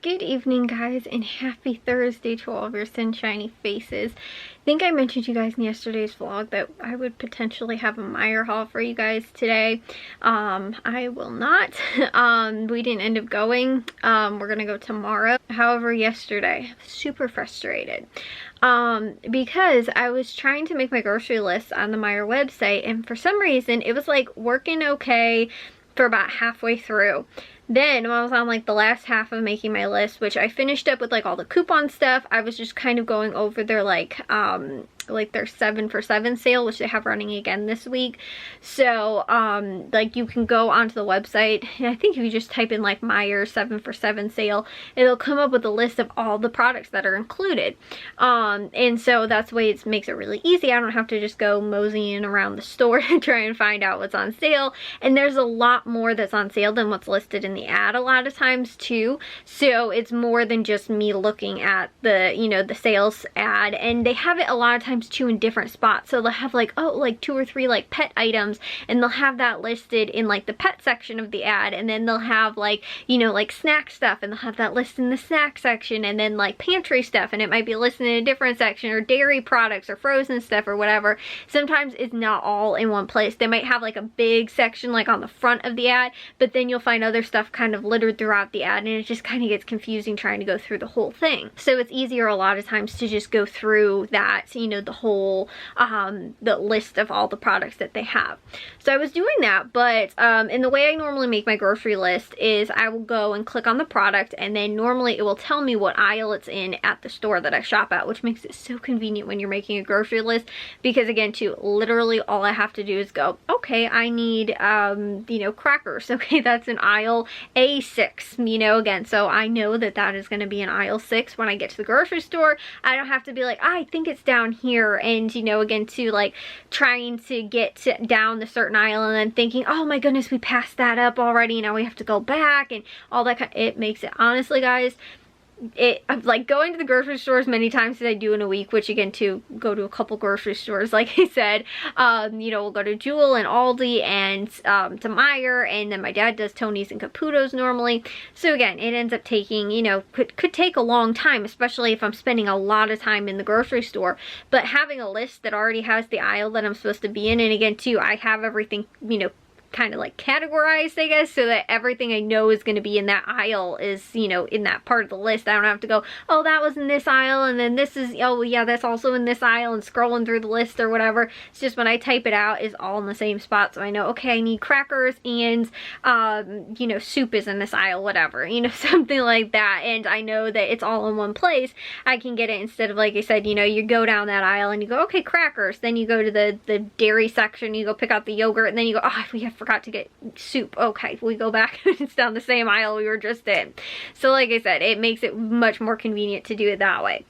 Good evening, guys, and happy Thursday to all of your sunshiny faces. I think I mentioned to you guys in yesterday's vlog that I would potentially have a Meijer haul for you guys today. I will not. We didn't end up going. We're gonna go tomorrow. However, yesterday, I was super frustrated. Because I was trying to make my grocery list on the Meijer website, and for some reason, it was like working okay for about halfway through. Then when I was on like the last half of making my list, which I finished up with like all the coupon stuff, I was just kind of going over their like their 7 for 7 sale, which they have running again this week. So like you can go onto the website, and I think if you just type in like Meijer 7 for 7 sale, it'll come up with a list of all the products that are included. And so that's the way it makes it really easy. I don't have to just go moseying around the store to try and find out what's on sale. And there's a lot more that's on sale than what's listed in the ad a lot of times too. So it's more than just me looking at the, you know, the sales ad, and they have it a lot of times too in different spots. So they'll have like, oh, like 2 or 3 like pet items, and they'll have that listed in like the pet section of the ad, and then they'll have like, you know, like snack stuff, and they'll have that listed in the snack section, and then like pantry stuff, and it might be listed in a different section, or dairy products or frozen stuff or whatever. Sometimes it's not all in one place. They might have like a big section like on the front of the ad, but then you'll find other stuff kind of littered throughout the ad, and it just kind of gets confusing trying to go through the whole thing. So it's easier a lot of times to just go through that, you know, the whole the list of all the products that they have. So I was doing that, but in the way I normally make my grocery list is I will go and click on the product, and then normally it will tell me what aisle it's in at the store that I shop at, which makes it so convenient when you're making a grocery list, because again too, literally all I have to do is go, okay, I need you know, crackers. Okay, that's in aisle A6, you know, again, so I know that that is going to be in aisle 6 when I get to the grocery store. I don't have to be like, I think it's down here, and you know, again too, like trying to get down the certain aisle and then thinking, oh my goodness, we passed that up already, now we have to go back and all that it makes it, honestly guys, like going to the grocery store as many times as I do in a week, which again to go to a couple grocery stores, like I said, you know, we'll go to Jewel and Aldi and to Meijer, and then my dad does Tony's and Caputo's normally. So again, it ends up taking, you know, could take a long time, especially if I'm spending a lot of time in the grocery store. But having a list that already has the aisle that I'm supposed to be in, and again too, I have everything, you know, kind of like categorized, I guess, so that everything I know is going to be in that aisle is, you know, in that part of the list. I don't have to go, oh, that was in this aisle, and then this is, oh yeah, that's also in this aisle, and scrolling through the list or whatever. It's just when I type it out, it's all in the same spot, so I know, okay, I need crackers, and you know, soup is in this aisle, whatever, you know, something like that, and I know that it's all in one place. I can get it instead of, like I said, you know, you go down that aisle and you go, okay, crackers, then you go to the dairy section, you go pick out the yogurt, and then you go, oh, we forgot to get soup. Okay, we go back. It's down the same aisle we were just in. So like I said, it makes it much more convenient to do it that way.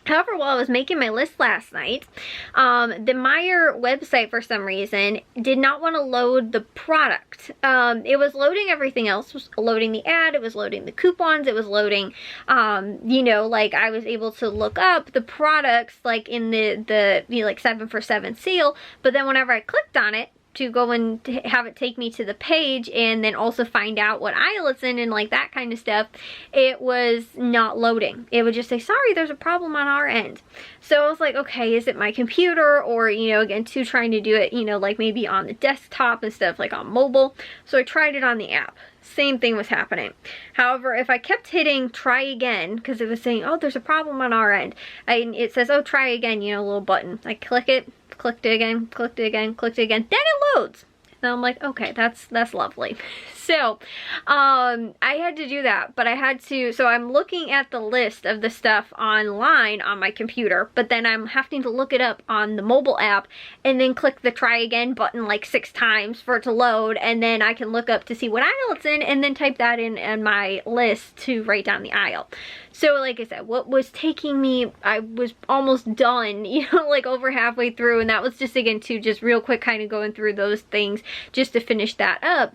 However, while I was making my list last night, the Meijer website for some reason did not want to load the product. It was loading everything else. It was loading the ad, it was loading the coupons, it was loading, you know, like I was able to look up the products like in the you know, like 7 for 7 sale, but then whenever I clicked on it to go and have it take me to the page and then also find out what aisle it's in and like that kind of stuff, it was not loading. It would just say, sorry, there's a problem on our end. So I was like, okay, is it my computer, or, you know, again, too, trying to do it, you know, like maybe on the desktop instead of like on mobile. So I tried it on the app. Same thing was happening. However, if I kept hitting try again, because it was saying, oh, there's a problem on our end, and it says, oh, try again, you know, a little button. I click it, clicked it again, clicked it again, clicked it again, then it loads. And I'm like, okay, that's lovely. So I had to do that, but I had to, so I'm looking at the list of the stuff online on my computer, but then I'm having to look it up on the mobile app and then click the try again button like 6 times for it to load, and then I can look up to see what aisle it's in and then type that in my list to write down the aisle. So like I said, what was taking me, I was almost done, you know, like over halfway through, and that was just again to just real quick kind of going through those things just to finish that up.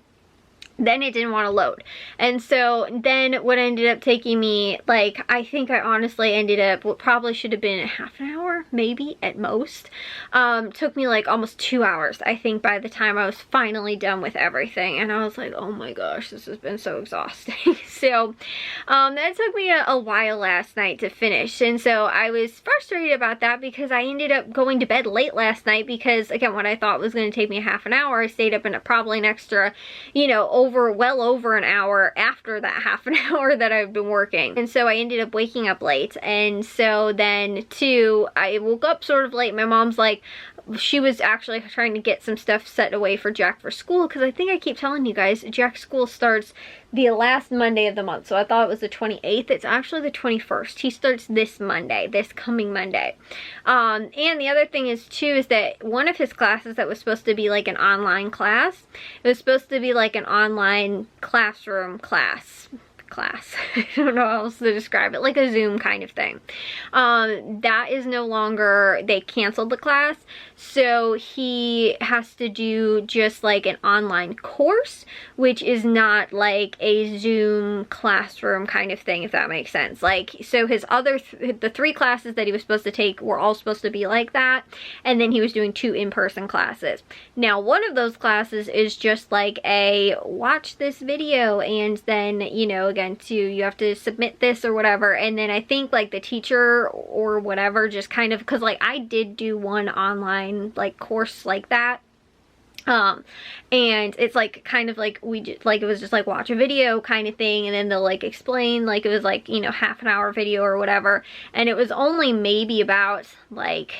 then it didn't want to load. And so then what ended up taking me, like, I think I honestly ended up, what probably should have been a half an hour, maybe at most, took me like almost 2 hours, I think, by the time I was finally done with everything. And I was like, oh my gosh, this has been so exhausting. So that took me a while last night to finish. And so I was frustrated about that because I ended up going to bed late last night because, again, what I thought was going to take me a half an hour, I stayed up in probably an extra, you know, well over an hour after that half an hour that I've been working. And so I ended up waking up late. And so then too, I woke up sort of late. My mom's like, she was actually trying to get some stuff set away for Jack for school, because I think I keep telling you guys, Jack's school starts the last Monday of the month. So I thought it was the 28th. It's actually the 21st. He starts this Monday, this coming Monday. And the other thing is too, is that one of his classes that was supposed to be like an online class, it was supposed to be like an online classroom class. I don't know how else to describe it, like a Zoom kind of thing. That is no longer, they canceled the class, so he has to do just like an online course, which is not like a Zoom classroom kind of thing, if that makes sense. Like, so his other, the 3 classes that he was supposed to take were all supposed to be like that, and then he was doing 2 in-person classes. Now, one of those classes is just like a watch this video, and then, you know, again, you have to submit this or whatever. And then I think like the teacher or whatever just kind of, because like I did do one online like course like that, and it's like kind of like we did, like it was just like watch a video kind of thing, and then they'll like explain, like it was like, you know, half an hour video or whatever. And it was only maybe about like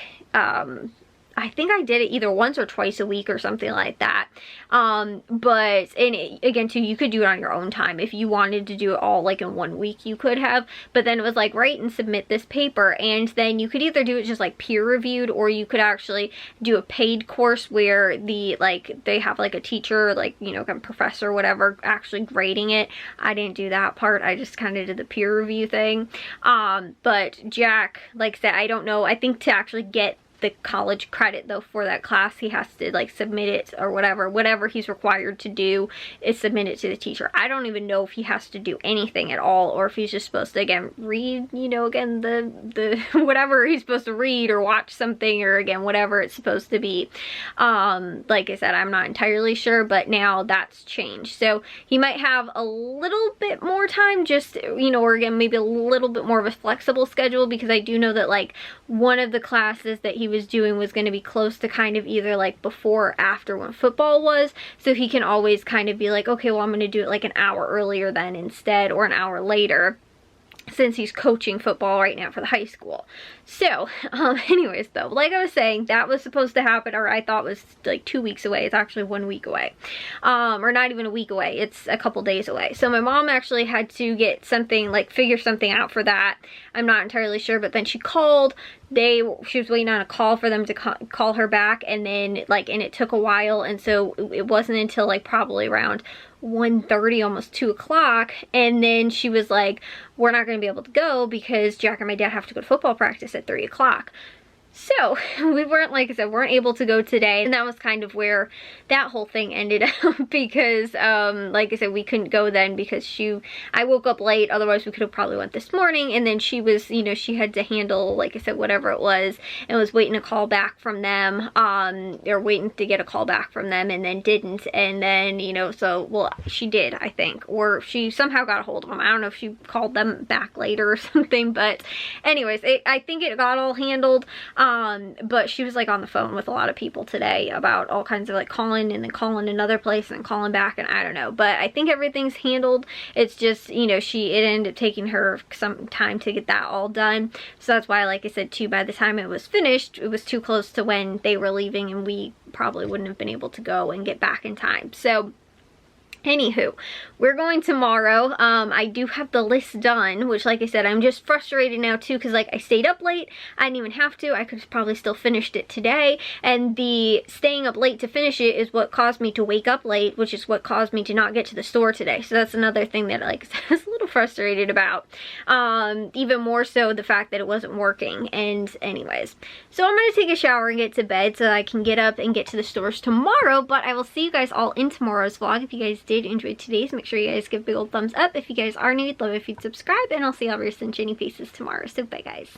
I think I did it either once or twice a week or something like that. But, and again too, you could do it on your own time. If you wanted to do it all like in 1 week, you could have. But then it was like, write and submit this paper. And then you could either do it just like peer reviewed, or you could actually do a paid course where the, like, they have like a teacher, like, you know, kind of professor, whatever, actually grading it. I didn't do that part. I just kind of did the peer review thing. But Jack, like I said, I don't know. I think to actually get the college credit though for that class, he has to like submit it or whatever he's required to do is submit it to the teacher. I don't even know if he has to do anything at all, or if he's just supposed to, again, read, you know, again, the whatever he's supposed to read, or watch something, or again, whatever it's supposed to be. Like I said, I'm not entirely sure, but now that's changed. So he might have a little bit more time, just, you know, or again, maybe a little bit more of a flexible schedule, because I do know that like one of the classes that he was doing was going to be close to kind of either like before or after when football was, so he can always kind of be like, okay, well, I'm going to do it like an hour earlier then instead, or an hour later, since he's coaching football right now for the high school. So, anyways though, like I was saying, that was supposed to happen, or I thought was like 2 weeks away. It's actually 1 week away. Or not even a week away. It's a couple days away. So my mom actually had to get something, like figure something out for that. I'm not entirely sure, but then she called. She was waiting on a call for them to call her back, and then like, and it took a while, and so it wasn't until like probably around 1:30, almost 2 o'clock, and then she was like, we're not going to be able to go because Jack and my dad have to go to football practice at 3 o'clock. So we weren't, like I said, weren't able to go today, and that was kind of where that whole thing ended up, because like I said, we couldn't go then because I woke up late. Otherwise we could have probably went this morning, and then she was, you know, she had to handle, like I said, whatever it was, and was waiting a call back from them, or waiting to get a call back from them, and then didn't. And then, you know, so, well, she did, I think, or she somehow got a hold of them. I don't know if she called them back later or something, but anyways, I think it got all handled. But she was like on the phone with a lot of people today about all kinds of like calling, and then calling another place and calling back, and I don't know, but I think everything's handled. It's just, you know, it ended up taking her some time to get that all done. So that's why, like I said too, by the time it was finished, it was too close to when they were leaving, and we probably wouldn't have been able to go and get back in time. So anywho, we're going tomorrow. I do have the list done, which, like I said, I'm just frustrated now too, because like I stayed up late. I didn't even have to. I could have probably still finished it today, and the staying up late to finish it is what caused me to wake up late, which is what caused me to not get to the store today. So that's another thing that, like, I was a little frustrated about. Even more so the fact that it wasn't working. And anyways, so I'm gonna take a shower and get to bed so I can get up and get to the stores tomorrow. But I will see you guys all in tomorrow's vlog. If you guys did did enjoy today's, make sure you guys give a big old thumbs up. If you guys are new, I'd love if you'd subscribe, and I'll see all of your sunshiny faces tomorrow. So bye guys.